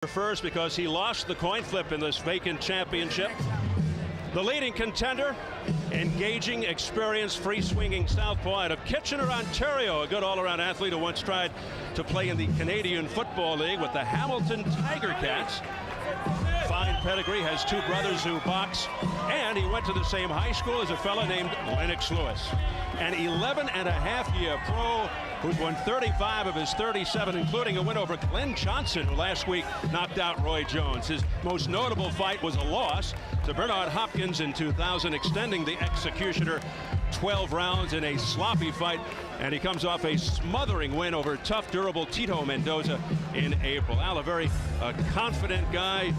First, because he lost the coin flip in this vacant championship. The leading contender, engaging, experienced, free-swinging southpaw out of Kitchener, Ontario, a good all-around athlete who once tried to play in the Canadian Football League with the Hamilton Tiger Cats. Fine pedigree, has two brothers who box, and he went to the same high school as a fella named Lennox Lewis. An 11-and-a-half-year pro who's won 35 of his 37, including a win over Glenn Johnson, who last week knocked out Roy Jones. His most notable fight was a loss to Bernard Hopkins in 2000, extending the executioner 12 rounds in a sloppy fight, and he comes off a smothering win over tough, durable Tito Mendoza in April. Al, a very confident guy.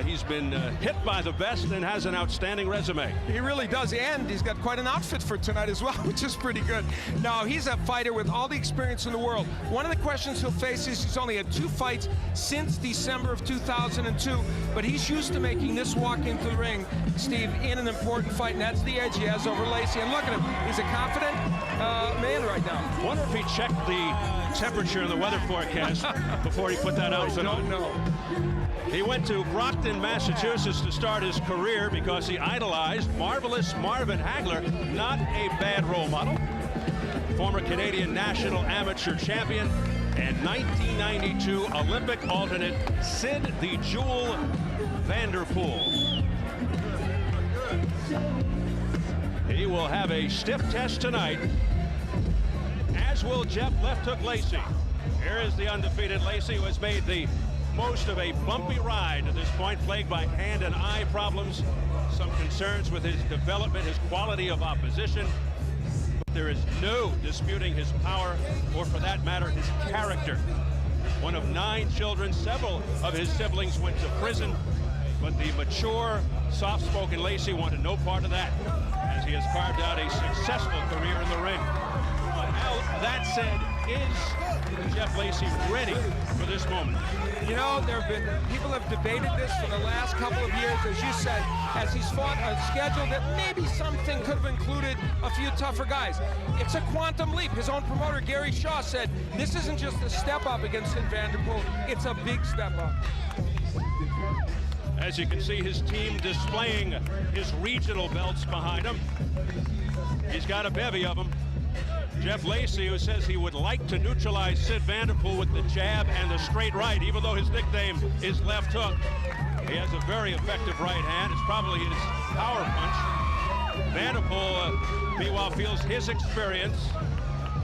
He's been hit by the best and has an outstanding resume. He really does, and he's got quite an outfit for tonight as well, which is pretty good. No, he's a fighter with all the experience in the world. One of the questions he'll face is he's only had 2 fights since December of 2002, but he's used to making this walk into the ring, Steve, in an important fight, and that's the edge he has over Lacy. And look at him, he's a confident man right now. Wonder if he checked the temperature in the weather forecast before he put that outfit on. I don't know. He went to Brockton, Massachusetts to start his career because he idolized marvelous Marvin Hagler, not a bad role model. Former Canadian national amateur champion and 1992 Olympic alternate Syd the Jewel Vanderpool. He will have a stiff test tonight, as will Jeff Left Hook Lacy. Here is the undefeated Lacy, who has made the most of a bumpy ride to this point, plagued by hand and eye problems, some concerns with his development, his quality of opposition. But there is no disputing his power, or for that matter, his character. One of 9 children, several of his siblings went to prison, but the mature, soft-spoken Lacy wanted no part of that, as he has carved out a successful career in the ring. Now, that said, is Jeff Lacy ready for this moment? You know, people have debated this for the last couple of years, as you said, as he's fought a schedule that maybe something could have included a few tougher guys. It's a quantum leap. His own promoter, Gary Shaw, said this isn't just a step up against Syd Vanderpool, it's a big step up. As you can see, his team displaying his regional belts behind him. He's got a bevy of them. Jeff Lacy, who says he would like to neutralize Syd Vanderpool with the jab and the straight right, even though his nickname is Left Hook. He has a very effective right hand. It's probably his power punch. Vanderpool, meanwhile, feels his experience,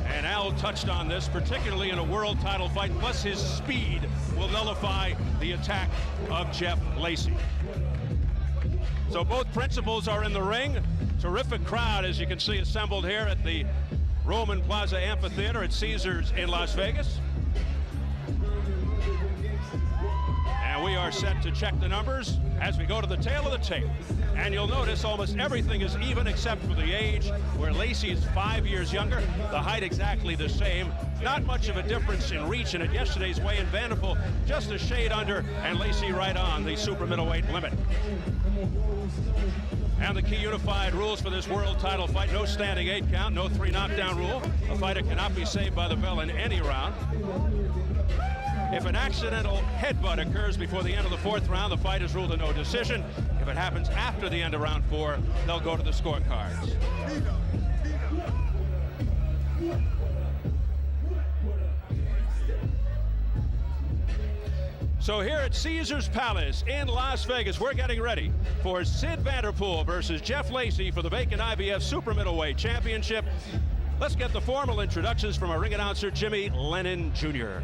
and Al touched on this, particularly in a world title fight, plus his speed will nullify the attack of Jeff Lacy. So both principals are in the ring. Terrific crowd, as you can see, assembled here at the Roman Plaza Amphitheater at Caesars in Las Vegas. And we are set to check the numbers as we go to the tail of the tape. And you'll notice almost everything is even except for the age, where Lacy is 5 years younger, the height exactly the same. Not much of a difference in reach, and at yesterday's weigh-in, Vanderpool just a shade under, and Lacy right on the super middleweight limit. And the key unified rules for this world title fight: no standing 8 count, no 3 knockdown rule. A fighter cannot be saved by the bell in any round. If an accidental headbutt occurs before the end of the 4th round, the fight is ruled a no decision. If it happens after the end of round 4, they'll go to the scorecards. So here at Caesars Palace in Las Vegas, we're getting ready for Syd Vanderpool versus Jeff Lacy for the vacant IBF Super Middleweight Championship. Let's get the formal introductions from our ring announcer, Jimmy Lennon Jr.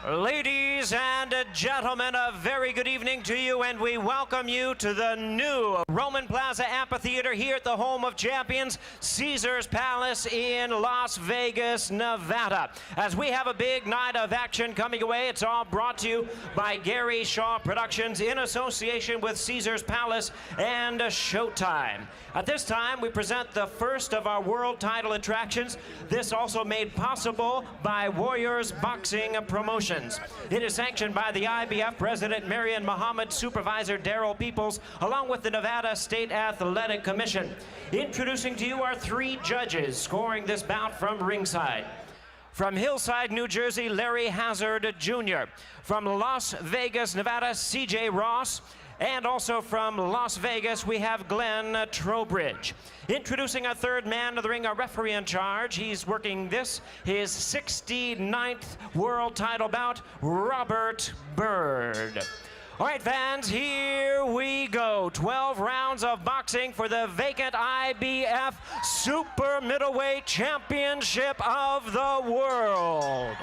Ladies and gentlemen, a very good evening to you, and we welcome you to the new Roman Plaza Amphitheater here at the home of champions, Caesars Palace in Las Vegas, Nevada. As we have a big night of action coming away, it's all brought to you by Gary Shaw Productions in association with Caesars Palace and Showtime. At this time, we present the first of our world title attractions. This also made possible by Warriors Boxing Promotions. It is sanctioned by the IBF President Marion Muhammad, Supervisor Darrell Peoples, along with the Nevada State Athletic Commission. Introducing to you our 3 judges scoring this bout from ringside. From Hillside, New Jersey, Larry Hazard Jr. From Las Vegas, Nevada, C.J. Ross. And also from Las Vegas, we have Glenn Trowbridge. Introducing our third man of the ring, our referee in charge. He's working this, his 69th world title bout, Robert Byrd. All right, fans, here we go. 12 rounds of boxing for the vacant IBF Super Middleweight Championship of the World.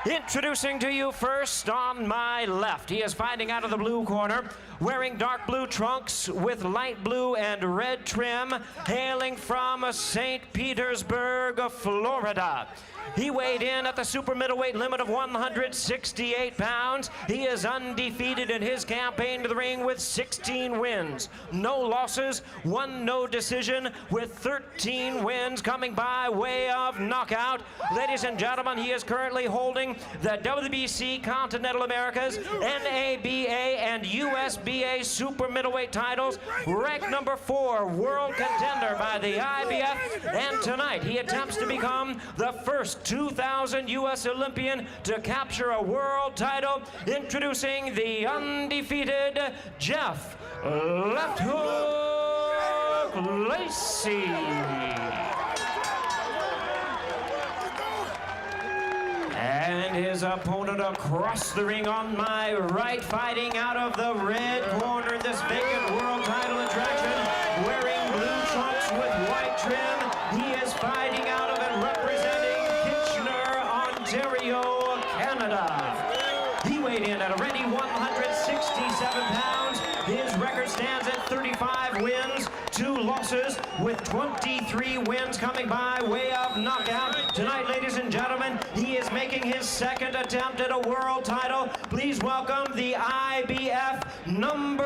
Introducing to you first on my left, he is fighting out of the blue corner, wearing dark blue trunks with light blue and red trim, hailing from St. Petersburg, Florida. He weighed in at the super middleweight limit of 168 pounds. He is undefeated in his campaign to the ring with 16 wins, no losses, 1 no decision, with 13 wins coming by way of knockout. Ladies and gentlemen, he is currently holding the WBC Continental Americas, NABA, and USBA super middleweight titles, ranked number 4 world contender by the IBF, and tonight he attempts to become the first 2000 U.S. Olympian to capture a world title. Introducing the undefeated Jeff Left Hook Lacy. And his opponent across the ring on my right, fighting out of the red corner, this vacant world title attraction, wearing blue trunks with white trim. He is fighting out of and representing Ontario, Canada. He weighed in at a ready 167 pounds. His record stands at 35 wins, 2 losses, with 23 wins coming by way of knockout. Tonight, ladies and gentlemen, he is making his second attempt at a world title. Please welcome the IBF #1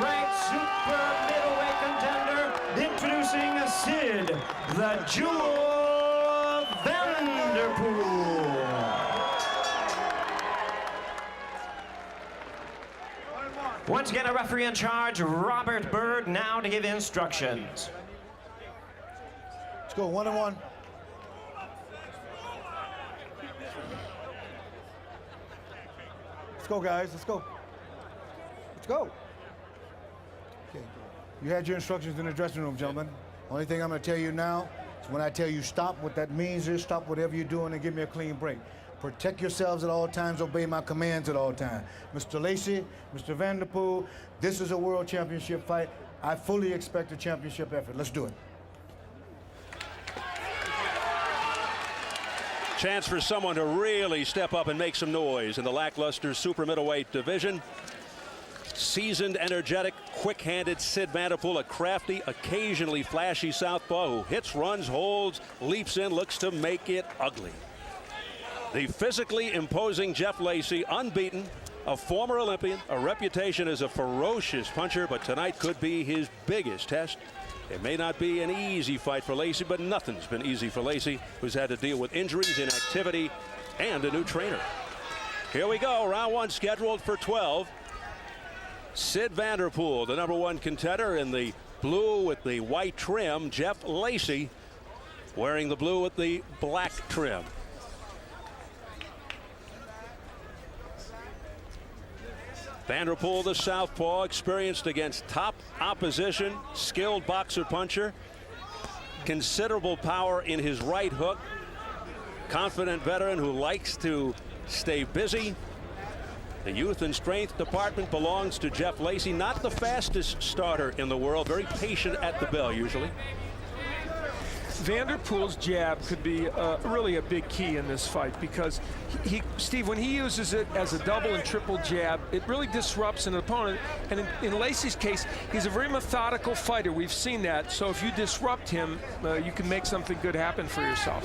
ranked super middleweight contender, introducing Syd the Jewel Vanderpool. Once again, a referee in charge, Robert Byrd, now to give instructions. Let's go 1-1. Let's go, guys. Let's go. Let's go. Okay. You had your instructions in the dressing room, gentlemen. Only thing I'm going to tell you now is when I tell you stop, what that means is stop whatever you're doing and give me a clean break. Protect yourselves at all times, obey my commands at all times. Mr. Lacy, Mr. Vanderpool, this is a world championship fight. I fully expect a championship effort. Let's do it. Chance for someone to really step up and make some noise in the lackluster super middleweight division. Seasoned, energetic, quick-handed Syd Vanderpool, a crafty, occasionally flashy southpaw who hits, runs, holds, leaps in, looks to make it ugly. The physically imposing Jeff Lacy, unbeaten, a former Olympian, a reputation as a ferocious puncher, but tonight could be his biggest test. It may not be an easy fight for Lacy, but nothing's been easy for Lacy, who's had to deal with injuries, inactivity, and a new trainer. Here we go, round 1 scheduled for 12. Syd Vanderpool, the #1 contender, in the blue with the white trim. Jeff Lacy wearing the blue with the black trim. Vanderpool, the southpaw, experienced against top opposition, skilled boxer puncher, considerable power in his right hook, confident veteran who likes to stay busy. The youth and strength department belongs to Jeff Lacy, not the fastest starter in the world, very patient at the bell usually. Vanderpool's jab could be really a big key in this fight, because Steve, when he uses it as a double and triple jab, it really disrupts an opponent. And in Lacy's case, he's a very methodical fighter. We've seen that. So if you disrupt him, you can make something good happen for yourself.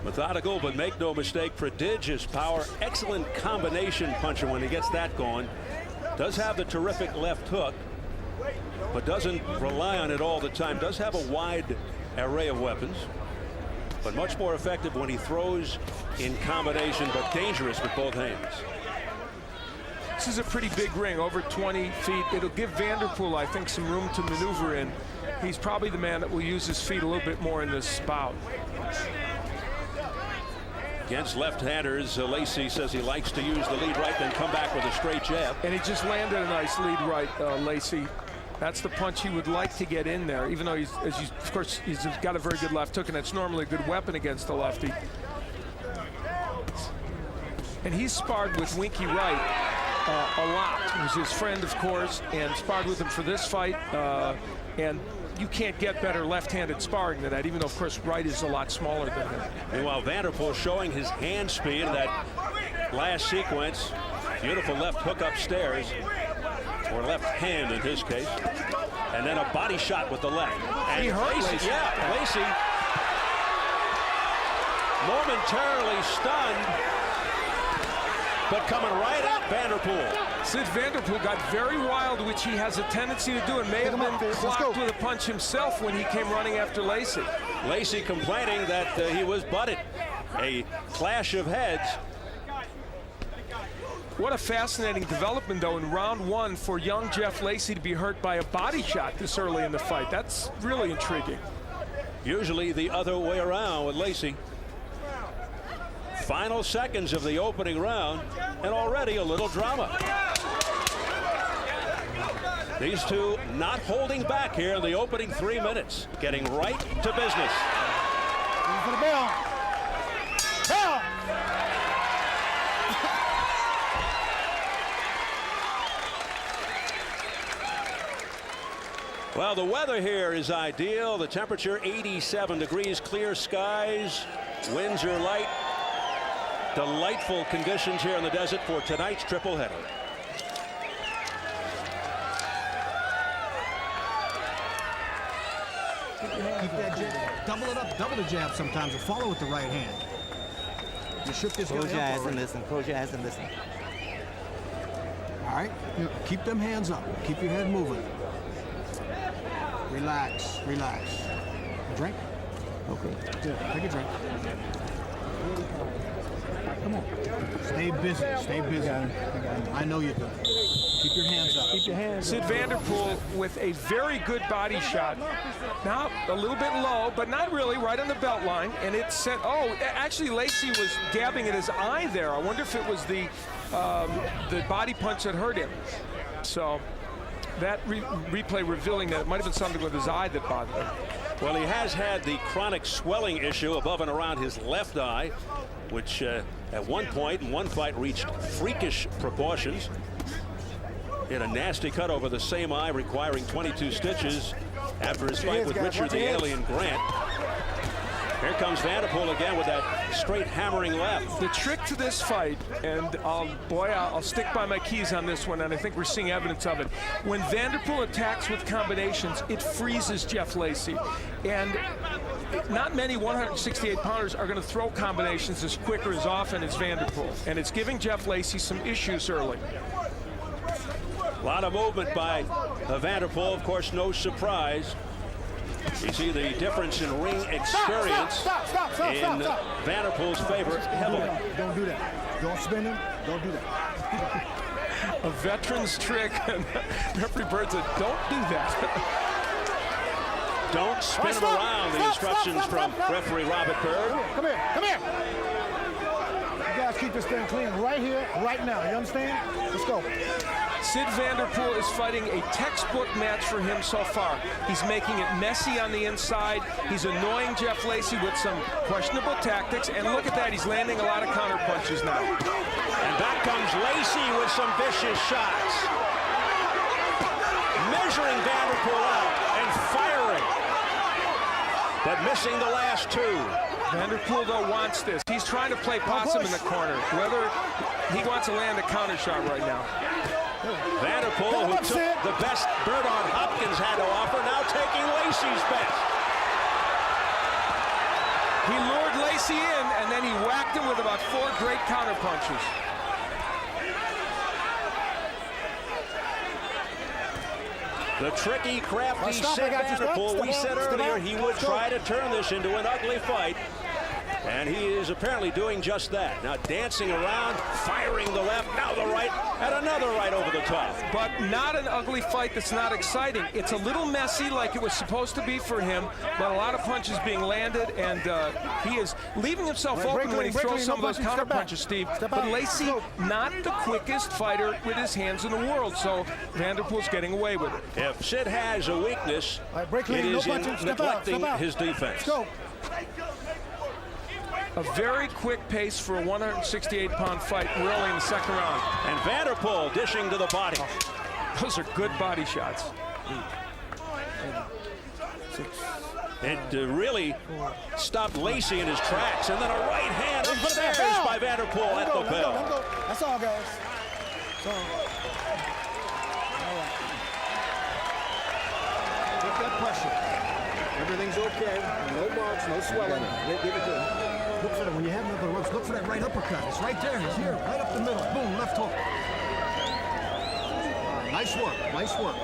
Methodical, but make no mistake, prodigious power, excellent combination puncher when he gets that going. Does have the terrific left hook, but doesn't rely on it all the time. Does have a wide array of weapons, but much more effective when he throws in combination, but dangerous with both hands. This is a pretty big ring, over 20 feet. It'll give Vanderpool, I think, some room to maneuver in. He's probably the man that will use his feet a little bit more in this bout. Against left-handers, Lacy says he likes to use the lead right, then come back with a straight jab. And he just landed a nice lead right, Lacy. That's the punch he would like to get in there, even though of course, he's got a very good left hook, and that's normally a good weapon against the lefty. And he's sparred with Winky Wright a lot. He was his friend, of course, and sparred with him for this fight. And you can't get better left-handed sparring than that, even though, of course, Wright is a lot smaller than him. Meanwhile, Vanderpool showing his hand speed in that last sequence. Beautiful left hook upstairs, or left hand in his case. And then a body shot with the left. And he hurt Lacy. Lacy. Yeah, Lacy momentarily stunned, but coming right at Vanderpool. Syd Vanderpool got very wild, which he has a tendency to do, and may have been clocked with a punch himself when he came running after Lacy. Lacy complaining that he was butted. A clash of heads. What a fascinating development, though, in round one for young Jeff Lacy to be hurt by a body shot this early in the fight. That's really intriguing. Usually the other way around with Lacy. Final seconds of the opening round, and already a little drama. These two not holding back here in the opening 3 minutes, getting right to business. For the bell. Bell! Well, the weather here is ideal. The temperature 87 degrees, clear skies, winds are light. Delightful conditions here in the desert for tonight's triple header. Keep that jab. Double it up, double the jab sometimes, or follow with the right hand. You shook this guy up Close your eyes already. and listen. Close your eyes and listen. All right, keep them hands up. Keep your head moving. Relax, relax. Drink. Okay. Good. Take a drink. Come on. Stay busy. Stay busy. I know you do. Keep your hands up. Keep your hands Syd Vanderpool with a very good body shot. Now a little bit low, but not really, right on the belt line. And it sent, oh, actually Lacy was dabbing at his eye there. I wonder if it was the body punch that hurt him. So that replay revealing that it might have been something with his eye that bothered him. Well, he has had the chronic swelling issue above and around his left eye, which at one point in one fight reached freakish proportions. He had a nasty cut over the same eye, requiring 22 stitches after his fight with Richard the Alien Grant. Here comes Vanderpool again with that straight hammering left. The trick to this fight, and I'll stick by my keys on this one, and I think we're seeing evidence of it. When Vanderpool attacks with combinations, it freezes Jeff Lacy. And not many 168-pounders are going to throw combinations as quick or as often as Vanderpool. And it's giving Jeff Lacy some issues early. A lot of movement by Vanderpool, of course, no surprise. You see the difference in ring experience in Vanderpool's favor heavily. Don't do that. Don't spin him. Don't do that. A veteran's trick, and referee Bird said, don't do that. Don't spin him around, the instructions from referee Robert Bird. Come here. Come here. You guys keep this thing clean right here, right now. You understand? Let's go. Syd Vanderpool is fighting a textbook match for him so far. He's making it messy on the inside. He's annoying Jeff Lacy with some questionable tactics. And look at that, he's landing a lot of counter punches now. And back comes Lacy with some vicious shots. Measuring Vanderpool out and firing, but missing the last two. Vanderpool, though, wants this. He's trying to play possum in the corner, whether he wants to land a counter shot right now. Vanderpool, who took the best Bernard Hopkins had to offer, now taking Lacy's best. He lured Lacy in, and then he whacked him with about 4 great counter punches. The tricky, crafty Syd Vanderpool, we said earlier he would try to turn this into an ugly fight. And he is apparently doing just that. Now dancing around, firing the left, now the right, and another right over the top. But not an ugly fight that's not exciting. It's a little messy like it was supposed to be for him, but a lot of punches being landed, and he is leaving himself open when he throws some of those counter punches, Steve. But Lacy, not the quickest fighter with his hands in the world, so Vanderpool's getting away with it. If Syd has a weakness, it is in neglecting his defense. Go. A very quick pace for a 168-pound fight early in the second round. And Vanderpool dishing to the body. Those are good body shots. It really stopped Lacy in his tracks. And then a right hand upstairs by Vanderpool at the bell. That's all, guys. That's all. Get that pressure. Everything's okay. No marks, no swelling. Give it to him. Look for that. When you have another ropes, look for that right uppercut. It's right there. It's here. Right up the middle. Boom, left hook. Nice work. Nice work.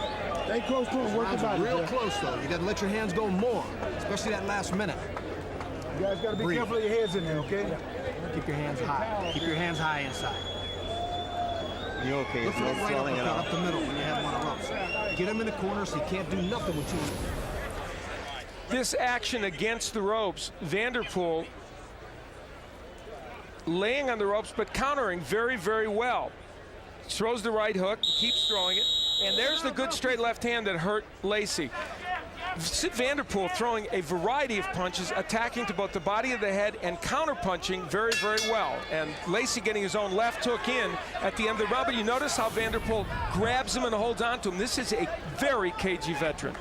Stay close to him. Work the body. Real close, though. You got to let your hands go more, especially that last minute. You guys got to be careful of your heads in there, okay? Keep your hands high. Keep your hands high inside. You okay? Look for No that right swelling at uppercut all. up the middle when you have one of ropes. Get him in the corner so he can't do nothing with you. This action against the ropes, Vanderpool laying on the ropes but countering very, very well. Throws the right hook, keeps throwing it, and there's the good straight left hand that hurt Lacy. Syd Vanderpool throwing a variety of punches, attacking to both the body of the head and counter-punching very, very well. And Lacy getting his own left hook in at the end of the round. But you notice how Vanderpool grabs him and holds on to him. This is a very cagey veteran.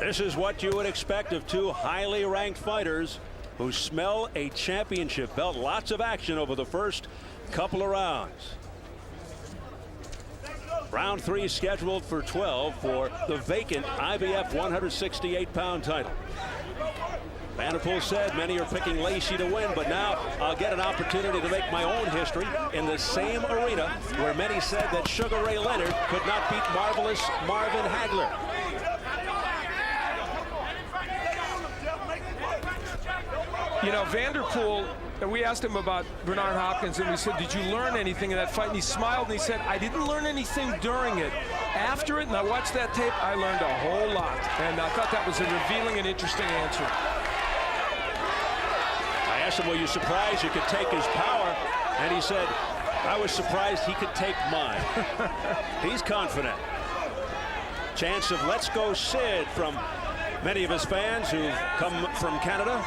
This is what you would expect of two highly ranked fighters who smell a championship belt. Lots of action over the first couple of rounds. Round 3 scheduled for 12 for the vacant IBF 168-pound title. Vanderpool said many are picking Lacy to win, but now I'll get an opportunity to make my own history in the same arena where many said that Sugar Ray Leonard could not beat marvelous Marvin Hagler. You know, Vanderpool, we asked him about Bernard Hopkins, and we said, did you learn anything in that fight? And he smiled, and he said, I didn't learn anything during it. After it, and I watched that tape, I learned a whole lot. And I thought that was a revealing and interesting answer. I asked him, were you surprised you could take his power? And he said, I was surprised he could take mine. He's confident. Chance of let's go Syd from many of his fans who come from Canada.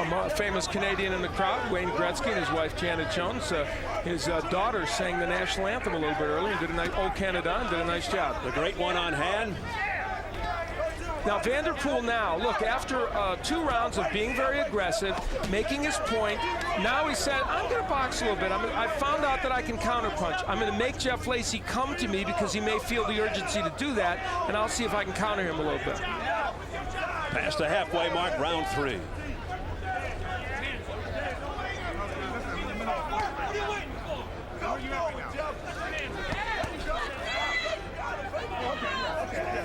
A famous Canadian in the crowd, Wayne Gretzky and his wife Janet Jones. His daughter sang the national anthem a little bit earlier and did a nice, "Oh Canada," and did a nice job. The great one on hand. Now Vanderpool now, look, after 2 rounds of being very aggressive, making his point, now he said, I'm going to box a little bit. I found out that I can counterpunch. I'm going to make Jeff Lacy come to me because he may feel the urgency to do that, and I'll see if I can counter him a little bit. Past the halfway mark, round 3.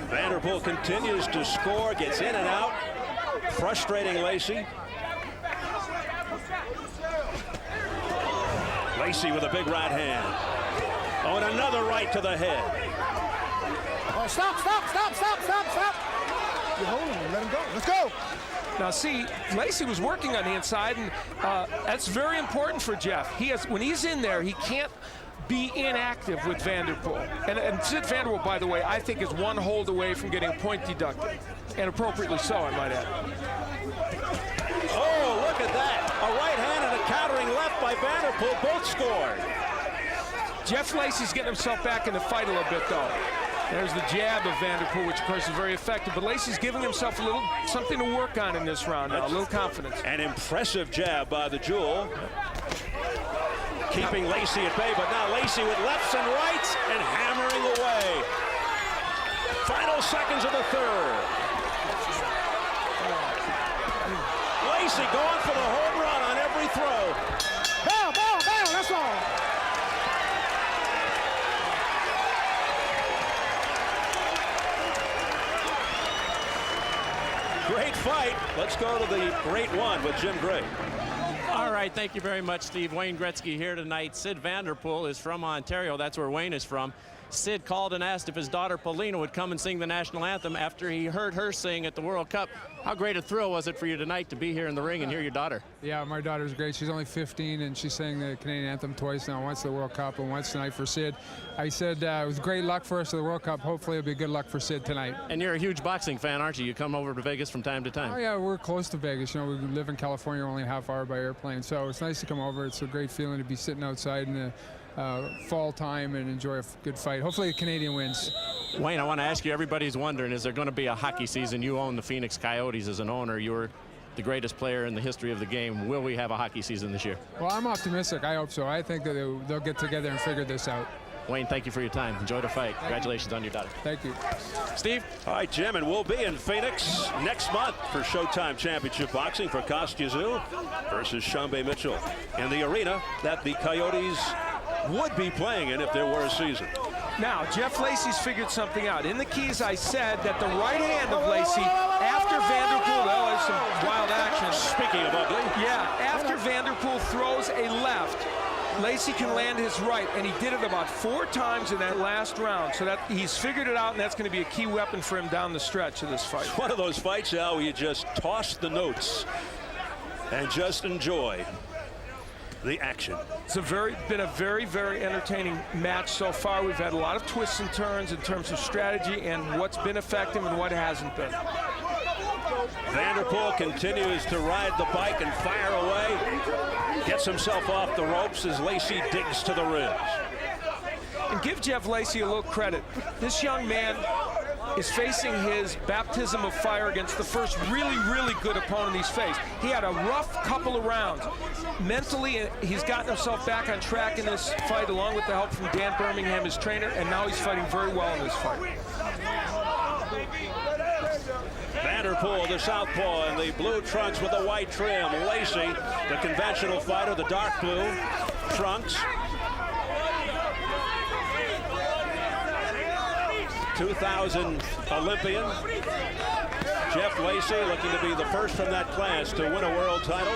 Vanderpool continues to score, gets in and out, frustrating Lacy. Lacy with a big right hand. Oh, and another right to the head. Oh, stop. You're holding him. Let him go. Let's go. Now, see, Lacy was working on the inside, and that's very important for Jeff. When he's in there, he can't be inactive with Vanderpool. And Syd Vanderpool, by the way, I think is 1 hold away from getting a point deducted. And appropriately so, I might add. Oh, look at that. A right hand and a countering left by Vanderpool. Both scored. Jeff Lacy's getting himself back in the fight a little bit, though. There's the jab of Vanderpool, which, of course, is very effective. But Lacy's giving himself a little something to work on in this round now, a little confidence. An impressive jab by the Jewel. Keeping Lacy at bay, but now Lacy with lefts and rights and hammering away. Final seconds of the third. Lacy going for the home run on every throw. Bam, that's all. Great fight. Let's go to the great one with Jim Gray. All right, thank you very much, Steve. Wayne Gretzky here tonight. Syd Vanderpool is from Ontario. That's where Wayne is from. Syd called and asked if his daughter Paulina would come and sing the national anthem after he heard her sing at the World Cup. How great a thrill was it for you tonight to be here in the ring and hear your daughter? Yeah, my daughter's great. She's only 15, and she sang the Canadian anthem twice now, once the World Cup and once tonight for Syd. I said it was great luck for us at the World Cup. Hopefully it'll be good luck for Syd tonight. And you're a huge boxing fan, aren't you? You come over to Vegas from time to time. Oh, yeah, we're close to Vegas. You know, we live in California, only a half hour by airplane, so it's nice to come over. It's a great feeling to be sitting outside in the fall time and enjoy a good fight. Hopefully the Canadian wins. Wayne, I want to ask you, everybody's wondering, is there going to be a hockey season? You own the Phoenix Coyotes as an owner. You're the greatest player in the history of the game. Will we have a hockey season this year? Well, I'm optimistic. I hope so. I think that they'll get together and figure this out. Wayne, thank you for your time. Enjoy the fight. Congratulations on your daughter. Thank you. Steve? All right, Jim, and we'll be in Phoenix next month for Showtime Championship Boxing for Kostiazoo versus Shambe Mitchell in the arena that the Coyotes would be playing in if there were a season. Now, Jeff Lacy's figured something out. In the keys, I said that the right hand of Lacy, after Vanderpool, well, there's some wild action. Speaking of ugly. Yeah, after Vanderpool throws a left, Lacy can land his right, and he did it about 4 times in that last round. So that he's figured it out, and that's going to be a key weapon for him down the stretch of this fight. One of those fights, Al, where you just toss the notes and just enjoy the action. It's been a very, very entertaining match so far. We've had a lot of twists and turns in terms of strategy and what's been effective and what hasn't been. Vanderpool continues to ride the bike and fire away. Gets himself off the ropes as Lacy digs to the ribs. And give Jeff Lacy a little credit. This young man is facing his baptism of fire against the first really, really good opponent he's faced. He had a rough couple of rounds. Mentally, he's gotten himself back on track in this fight, along with the help from Dan Birmingham, his trainer, and now he's fighting very well in this fight. Vanderpool, the southpaw, in the blue trunks with the white trim. Lacy, the conventional fighter, the dark blue trunks. 2000 Olympian. Jeff Lacy looking to be the first from that class to win a world title.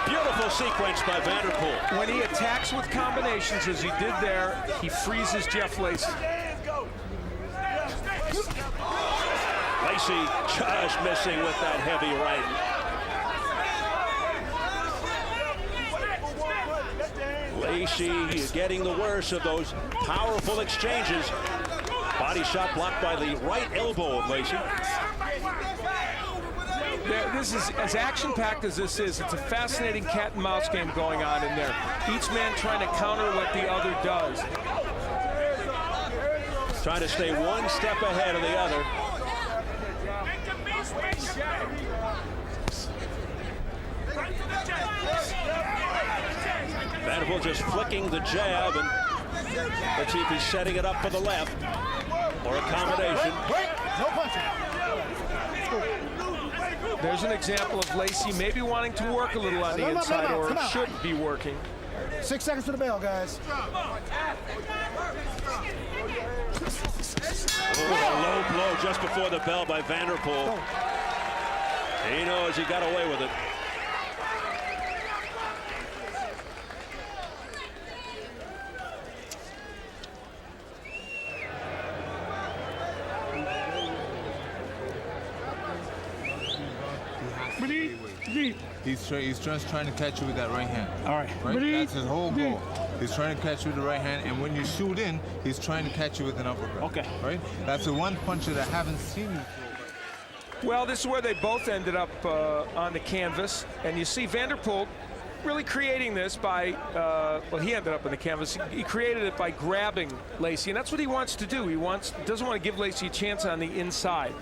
Beautiful sequence by Vanderpool. When he attacks with combinations, as he did there, he freezes Jeff Lacy. Lacy just missing with that heavy right. Lacy getting the worst of those powerful exchanges. Body shot blocked by the right elbow of Lacy. This is as action-packed as this is. It's a fascinating cat and mouse game going on in there. Each man trying to counter what the other does. Trying to stay one step ahead of the other. Vanderpool just flicking the jab, and let's see if he's setting it up for the left or a combination. No punching. There's an example of Lacy maybe wanting to work a little on the inside, or should be working. 6 seconds to the bell, guys. Ooh, a low blow just before the bell by Vanderpool. He knows he got away with it. He's just trying to catch you with that right hand. All right. That's his whole goal. He's trying to catch you with the right hand, and when you shoot in, he's trying to catch you with an uppercut. Okay. Right? That's the one puncher that I haven't seen you throw. Well, this is where they both ended up on the canvas, and you see Vanderpool really creating this by, well, he ended up on the canvas. He created it by grabbing Lacy, and that's what he wants to do. He doesn't want to give Lacy a chance on the inside.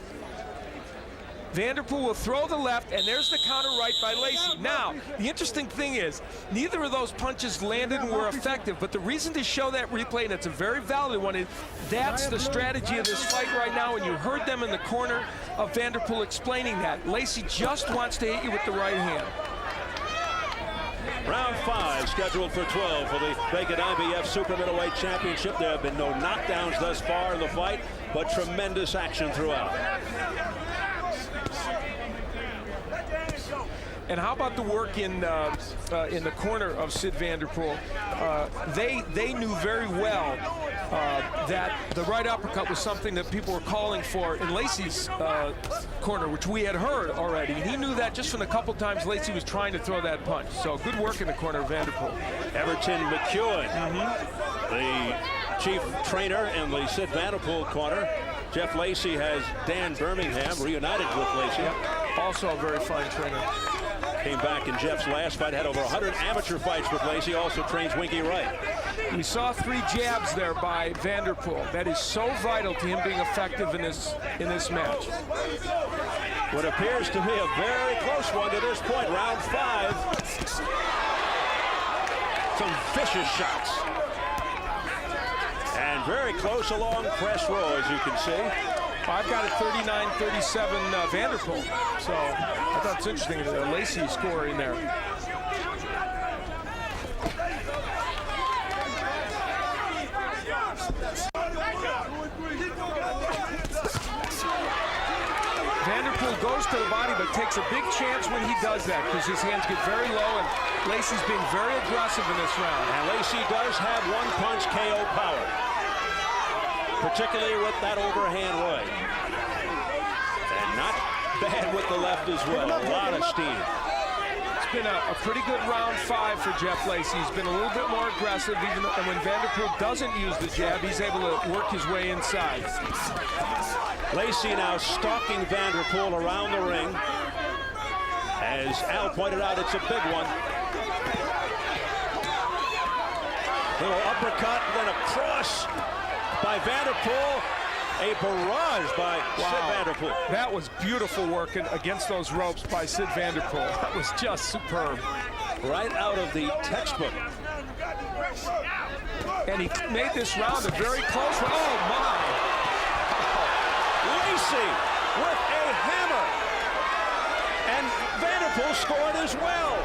Vanderpool will throw the left, and there's the counter right by Lacy. Now, the interesting thing is, neither of those punches landed and were effective, but the reason to show that replay, and it's a very valid one, is that's the strategy of this fight right now, and you heard them in the corner of Vanderpool explaining that. Lacy just wants to hit you with the right hand. Round 5 scheduled for 12 for the vacant IBF Super Middleweight Championship. There have been no knockdowns thus far in the fight, but tremendous action throughout. And how about the work in the corner of Syd Vanderpool? They knew very well that the right uppercut was something that people were calling for in Lacy's corner, which we had heard already. And he knew that just from the couple times Lacy was trying to throw that punch. So good work in the corner of Vanderpool. Everton McEwen, the chief trainer in the Syd Vanderpool corner. Jeff Lacy has Dan Birmingham reunited with Lacy. Yep. Also a very fine trainer. Came back in Jeff's last fight, had over 100 amateur fights with Lacy, also trains Winky Wright. We saw 3 jabs there by Vanderpool. That is so vital to him being effective in this match. What appears to be a very close one to this point, round 5. Some vicious shots. And very close along press row, as you can see. I've got it 39-37 Vanderpool. So I thought it's interesting that Lacy score in there. Vanderpool goes to the body, but takes a big chance when he does that because his hands get very low, and Lacy's being very aggressive in this round. And Lacy does have one-punch KO power, particularly with that overhand right. And not bad with the left as well. A lot of steam. It's been a pretty good round 5 for Jeff Lacy. He's been a little bit more aggressive, and when Vanderpool doesn't use the jab, he's able to work his way inside. Lacy now stalking Vanderpool around the ring. As Al pointed out, it's a big one. Little uppercut, then a cross by Vanderpool. A barrage by Syd Vanderpool. That was beautiful work against those ropes by Syd Vanderpool. That was just superb. Right out of the textbook. And he made this round a very close one. Oh, my. Lacy with a hammer. And Vanderpool scored as well.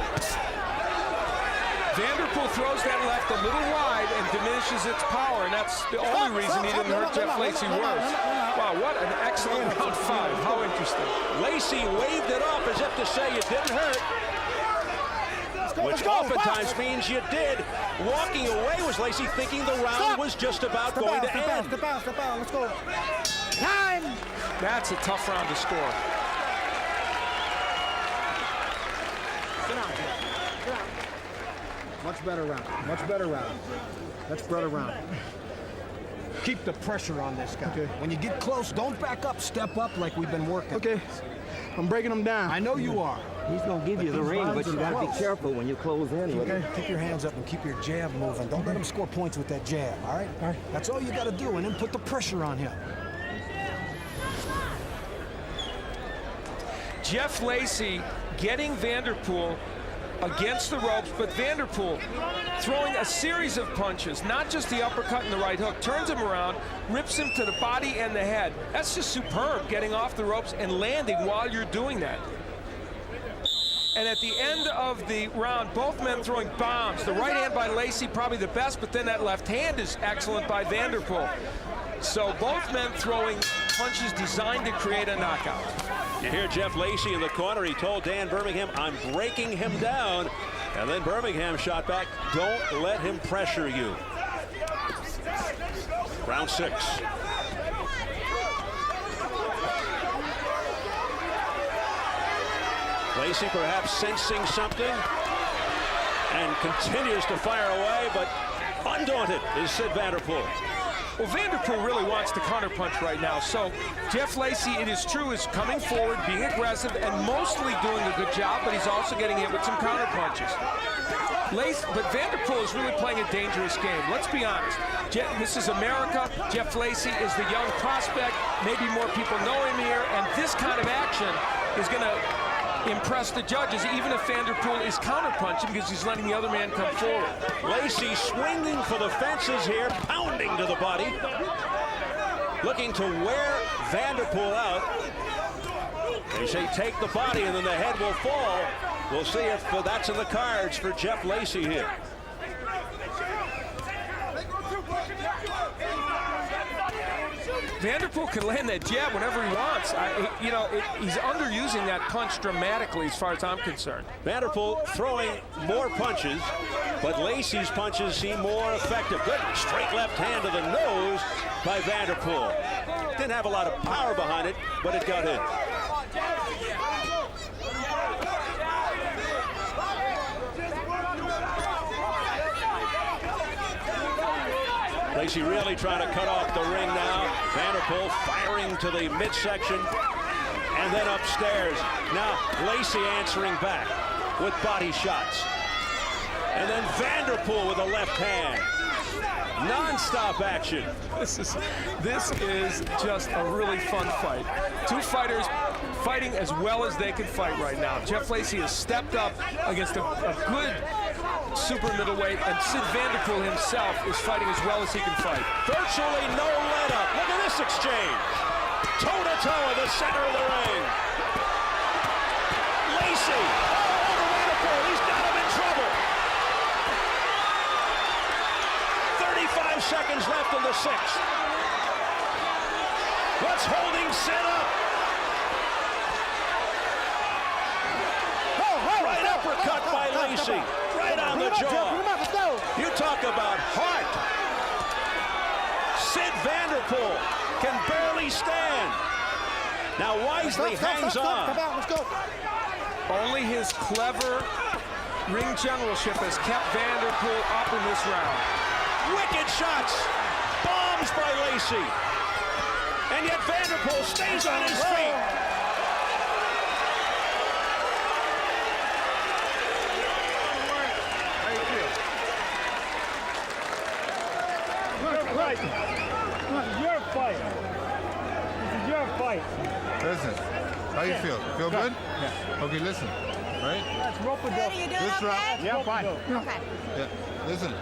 Vanderpool throws that left a little wide and diminishes its power, and that's the only reason he didn't hurt Jeff Lacy worse. Wow, what an excellent round 5. How interesting. Lacy waved it off as if to say you didn't hurt, which oftentimes means you did. Walking away was Lacy thinking the round was just about going to end. Let's go. Time! That's a tough round to score. Much better round. Much better round. Much better round. Keep the pressure on this guy. Okay. When you get close, don't back up. Step up like we've been working. Okay. I'm breaking him down. I know you are. He's going to give you the ring, but you got to be careful when you close in. Okay. Keep your hands up and keep your jab moving. Don't let him score points with that jab, all right? All right. That's all you got to do, and then put the pressure on him. Jeff Lacy getting Vanderpool against the ropes, but Vanderpool throwing a series of punches, not just the uppercut and the right hook, turns him around, rips him to the body and the head. That's just superb, getting off the ropes and landing while you're doing that. And at the end of the round, both men throwing bombs. The right hand by Lacy, probably the best, but then that left hand is excellent by Vanderpool. So both men throwing punches designed to create a knockout. You hear Jeff Lacy in the corner. He told Dan Birmingham, I'm breaking him down. And then Birmingham shot back, don't let him pressure you. Round 6. Lacy perhaps sensing something and continues to fire away, but undaunted is Syd Vanderpool. Well, Vanderpool really wants to counterpunch right now. So Jeff Lacy, it is true, is coming forward, being aggressive, and mostly doing a good job, but he's also getting hit with some counterpunches. But Vanderpool is really playing a dangerous game. Let's be honest. This is America. Jeff Lacy is the young prospect. Maybe more people know him here, and this kind of action is going to impress the judges, even if Vanderpool is counterpunching because he's letting the other man come forward. Lacy swinging for the fences here, pounding to the body, looking to wear Vanderpool out. They say take the body and then the head will fall. We'll see if that's in the cards for Jeff Lacy here. Vanderpool can land that jab whenever he wants. He's underusing that punch dramatically as far as I'm concerned. Vanderpool throwing more punches, but Lacy's punches seem more effective. Good straight left hand to the nose by Vanderpool. Didn't have a lot of power behind it, but it got in. Lacy really trying to cut off the ring now. Vanderpool firing to the midsection and then upstairs. Now Lacy answering back with body shots. And then Vanderpool with a left hand. Non-stop action. This is just a really fun fight. Two fighters fighting as well as they can fight right now. Jeff Lacy has stepped up against a good super middleweight, and Syd Vanderpool himself is fighting as well as he can fight. Virtually no let-up. Look at this exchange. Toe-to-toe in the center of the ring. Lacy over Vanderpool. He's got him in trouble. 35 seconds left in the sixth. What's holding Syd up? Right uppercut by Lacy. Right on the jaw. You talk about heart. Syd Vanderpool can barely stand. Now wisely hangs on. Only his clever ring generalship has kept Vanderpool up in this round. Wicked shots. Bombs by Lacy. And yet Vanderpool stays on his feet. Right. This is your fight. This is your fight. Listen, how you feel? Feel good? Yeah. Okay, listen, right? That's rope-a-dope. This round, Yeah, fine. Okay. yeah, listen.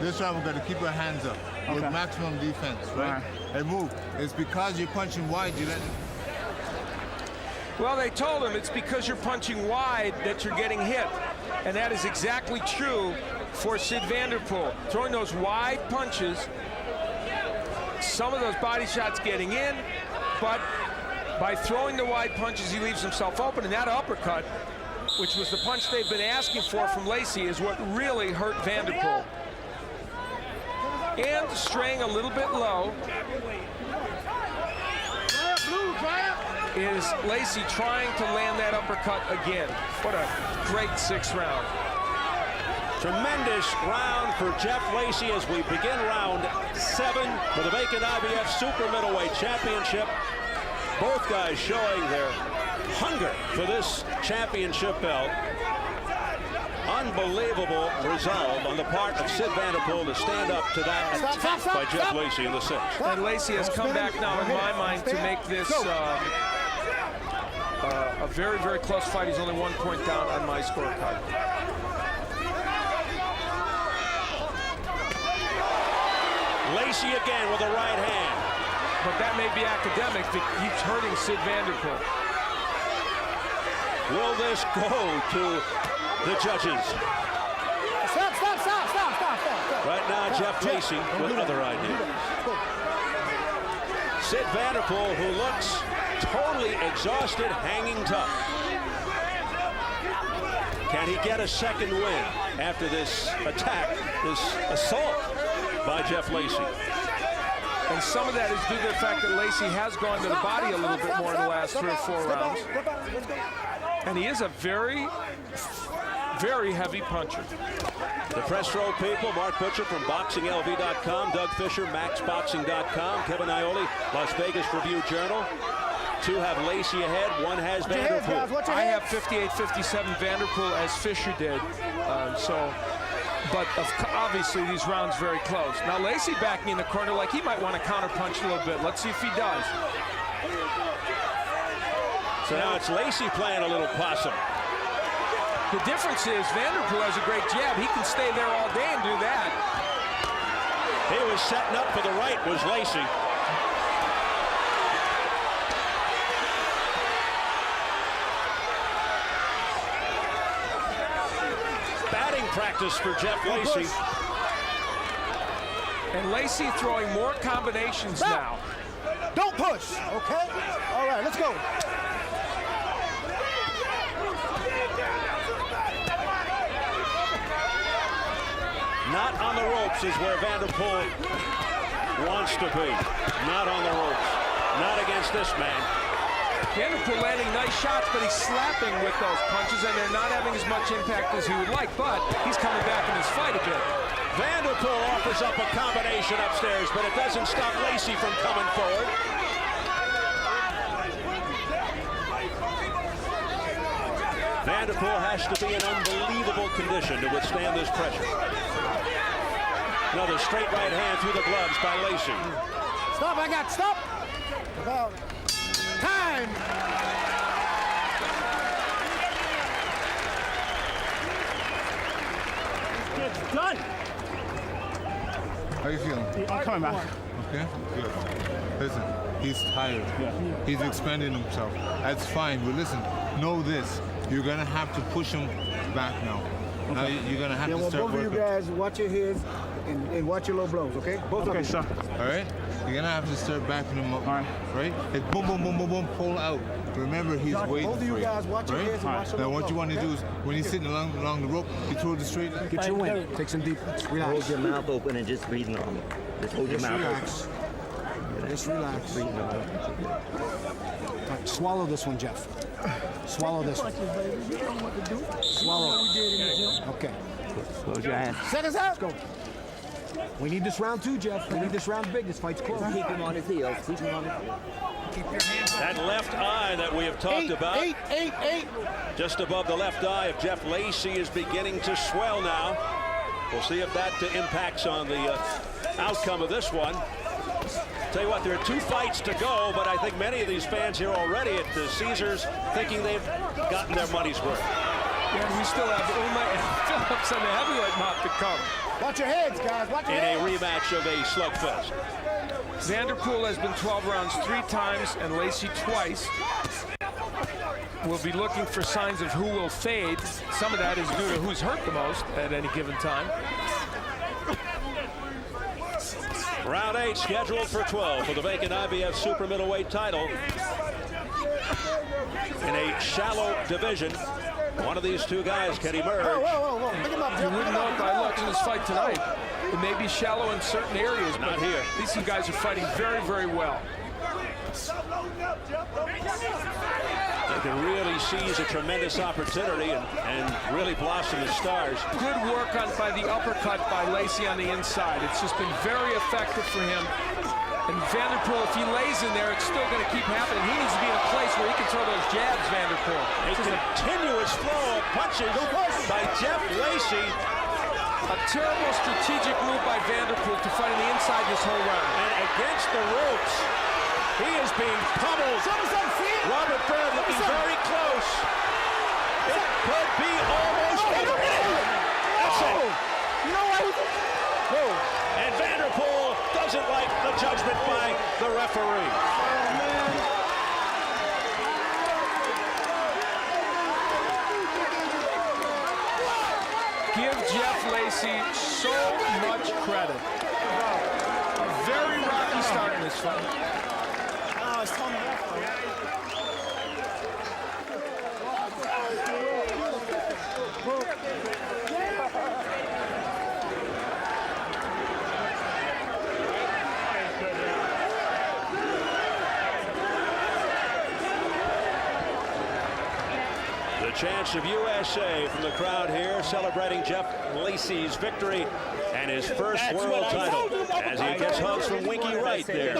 This round we're gonna keep our hands up with maximum defense, right? Hey, move. It's because you're punching wide, you let it. Well, they told him it's because you're punching wide that you're getting hit. And that is exactly true for Syd Vanderpool. Throwing those wide punches, some of those body shots getting in, but by throwing the wide punches, he leaves himself open. And that uppercut, which was the punch they've been asking for from Lacy, is what really hurt Vanderpool. And straying a little bit low is Lacy trying to land that uppercut again. What a great sixth round. Tremendous round for Jeff Lacy as we begin round 7 for the vacant IBF Super Middleweight Championship. Both guys showing their hunger for this championship belt. Unbelievable resolve on the part of Syd Vanderpool to stand up to that attack by Jeff Lacy in the sixth. And Lacy has come back now, in my mind, to make this a very, very close fight. He's only 1 point down on my scorecard. Lacy again with a right hand. But that may be academic. It keeps hurting Syd Vanderpool. Will this go to the judges? Stop. Right now, Jeff Lacy with other ideas. Syd Vanderpool, who looks totally exhausted, hanging tough. Can he get a second win after this attack, this assault by Jeff Lacy? And some of that is due to the fact that Lacy has gone to the body a little bit more in the last 3 or 4 rounds. And he is a very, very heavy puncher. The press row people, Mark Butcher from BoxingLV.com, Doug Fisher, MaxBoxing.com, Kevin Ioli, Las Vegas Review-Journal. 2 have Lacy ahead, 1 has Vanderpool. I have 58-57 Vanderpool as Fisher did. But obviously these rounds very close. Now Lacy backing in the corner like he might want to counterpunch a little bit. Let's see if he does. So now it's Lacy playing a little possum. The difference is Vanderpool has a great jab. He can stay there all day and do that. He was setting up for the right, was Lacy. practice for Jeff Lacy. And Lacy throwing more combinations now. Don't push, okay? All right, let's go. Not on the ropes is where Vanderpool wants to be. Not on the ropes. Not against this man. Vanderpool landing nice shots, but he's slapping with those punches, and they're not having as much impact as he would like, but he's coming back in his fight a bit. Vanderpool offers up a combination upstairs, but it doesn't stop Lacy from coming forward. Vanderpool has to be in unbelievable condition to withstand this pressure. Another straight right hand through the gloves by Lacy. Stop, stop. About time. It's done. How you feeling? I'm coming back. Okay, good. Listen, he's tired. He's expending himself. That's fine, but listen, know this. You're gonna have to push him back now. Okay. Now you're gonna have to start both working. of you guys watch your heads and watch your low blows, okay? Both of you. Sir. All right? You're gonna have to start backing him up. All right. Right? It's boom, boom, boom, boom, boom, pull out. Remember, he's waiting both of you for guys watch your right? heads and watch your Now low what blows, you want to okay? do is when he's sitting along the rope, you throw the straight. Get your wind. Take some deep. Relax. Hold your mouth open and just breathe normal. Just hold your mouth Relax. open. Just relax. Breathe normal. Right, swallow this one, Jeff. Swallow this one. Swallow. Okay. Close your eyes. Seconds out. Let's go. We need this round too, Jeff. We need this round big. This fight's close. Keep him on his heels. Keep him on his heels. That left eye that we have talked about. Eight. Just above the left eye of Jeff Lacy is beginning to swell now. We'll see if that impacts on the outcome of this one. Tell you what, there are 2 fights to go, but I think many of these fans here already at the Caesars thinking they've gotten their money's worth. And we still have Uma and Phillips and the heavyweight mount to come. Watch your heads, guys. Watch your heads. In a rematch of a slugfest. Vanderpool has been 12 rounds 3 times and Lacy twice. We'll be looking for signs of who will fade. Some of that is due to who's hurt the most at any given time. Round 8 scheduled for 12 for the vacant IBF super middleweight title. In a shallow division, one of these 2 guys can emerge. Whoa. Pick him up, You wouldn't know it by looking at this fight tonight. It may be shallow in certain areas, Not but here. These 2 guys are fighting very, very well. They can really seize a tremendous opportunity and really blossom as stars. Good work by the uppercut by Lacy on the inside. It's just been very effective for him. And Vanderpool, if he lays in there, it's still going to keep happening. He needs to be in a place where he can throw those jabs, Vanderpool. A continuous flow of punches by Jeff Lacy. A terrible strategic move by Vanderpool to fight on the inside this whole round. And against the ropes, he is being pummeled. Robert Bird looking very close. It could be almost over. That's it. You know what? Whoa. And Vanderpool doesn't like the judgment by the referee. Give Jeff Lacy so much credit. A very rocky start in this fight. The chants of USA from the crowd here celebrating Jeff Lacy's victory and his first world title as he gets hugs from Winky Wright there.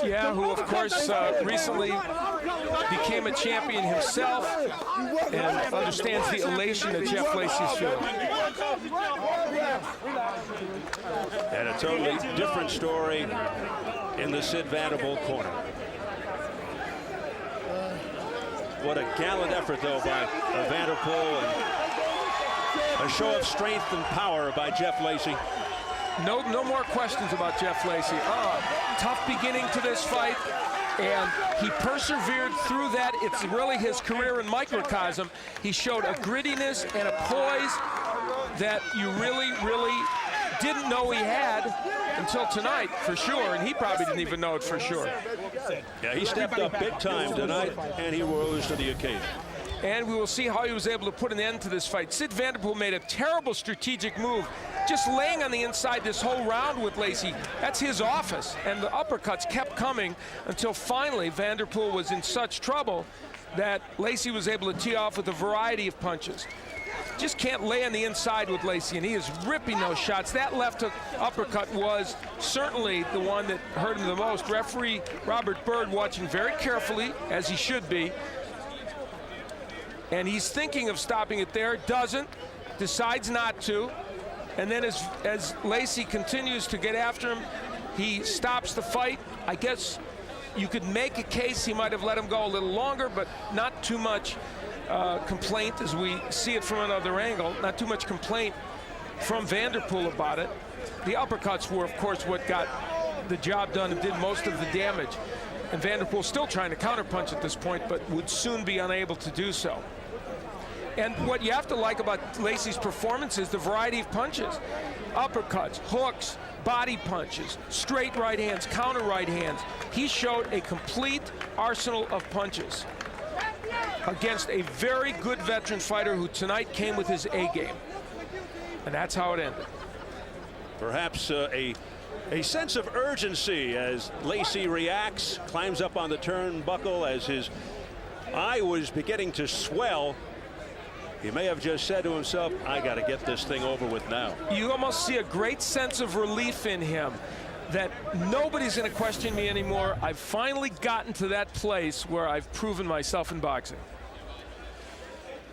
Yeah, who of course recently became a champion himself and understands the elation that Jeff Lacy's feeling. And a totally different story in the Syd Vanderpool corner. What a gallant effort, though, by Vanderpool, and a show of strength and power by Jeff Lacy. No more questions about Jeff Lacy. Tough beginning to this fight, and he persevered through that. It's really his career in microcosm. He showed a grittiness and a poise that you really, really didn't know he had until tonight, for sure, and he probably didn't even know it for sure. Yeah, he stepped up big time tonight, and he rose to the occasion. And we will see how he was able to put an end to this fight. Syd Vanderpool made a terrible strategic move, just laying on the inside this whole round with Lacy. That's his office, and the uppercuts kept coming until finally Vanderpool was in such trouble that Lacy was able to tee off with a variety of punches. Just can't lay on the inside with Lacy, and he is ripping those shots. That left hook uppercut was certainly the one that hurt him the most. Referee Robert Byrd watching very carefully, as he should be. And he's thinking of stopping it there, doesn't, decides not to. And then as Lacy continues to get after him, he stops the fight. I guess you could make a case he might have let him go a little longer, but not too much complaint as we see it from another angle. Not too much complaint from Vanderpool about it. The uppercuts were, of course, what got the job done and did most of the damage. And Vanderpool still trying to counterpunch at this point, but would soon be unable to do so. And what you have to like about Lacy's performance is the variety of punches. Uppercuts, hooks, body punches, straight right hands, counter right hands. He showed a complete arsenal of punches against a very good veteran fighter who tonight came with his A game. And that's how it ended. Perhaps a sense of urgency as Lacy reacts, climbs up on the turnbuckle as his eye was beginning to swell. He may have just said to himself, I got to get this thing over with now. You almost see a great sense of relief in him that nobody's going to question me anymore. I've finally gotten to that place where I've proven myself in boxing.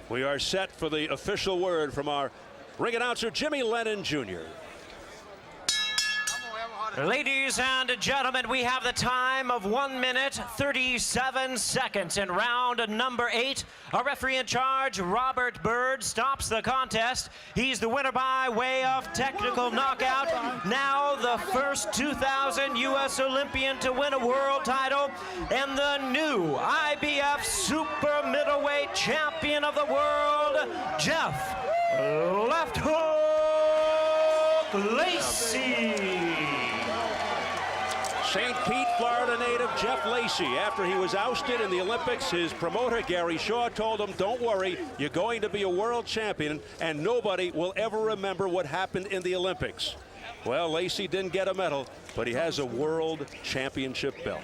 We are set for the official word from our ring announcer, Jimmy Lennon Jr. Ladies and gentlemen, we have the time of 1 minute, 37 seconds in round number 8. Our referee in charge, Robert Byrd, stops the contest. He's the winner by way of technical knockout. Now the first 2000 U.S. Olympian to win a world title and the new IBF super middleweight champion of the world, Jeff Left Hook Lacy. St. Pete, Florida native Jeff Lacy. After he was ousted in the Olympics, his promoter Gary Shaw told him, don't worry, you're going to be a world champion and nobody will ever remember what happened in the Olympics. Well, Lacy didn't get a medal, but he has a world championship belt.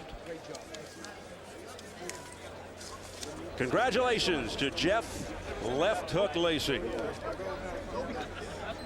Congratulations to Jeff Left Hook Lacy.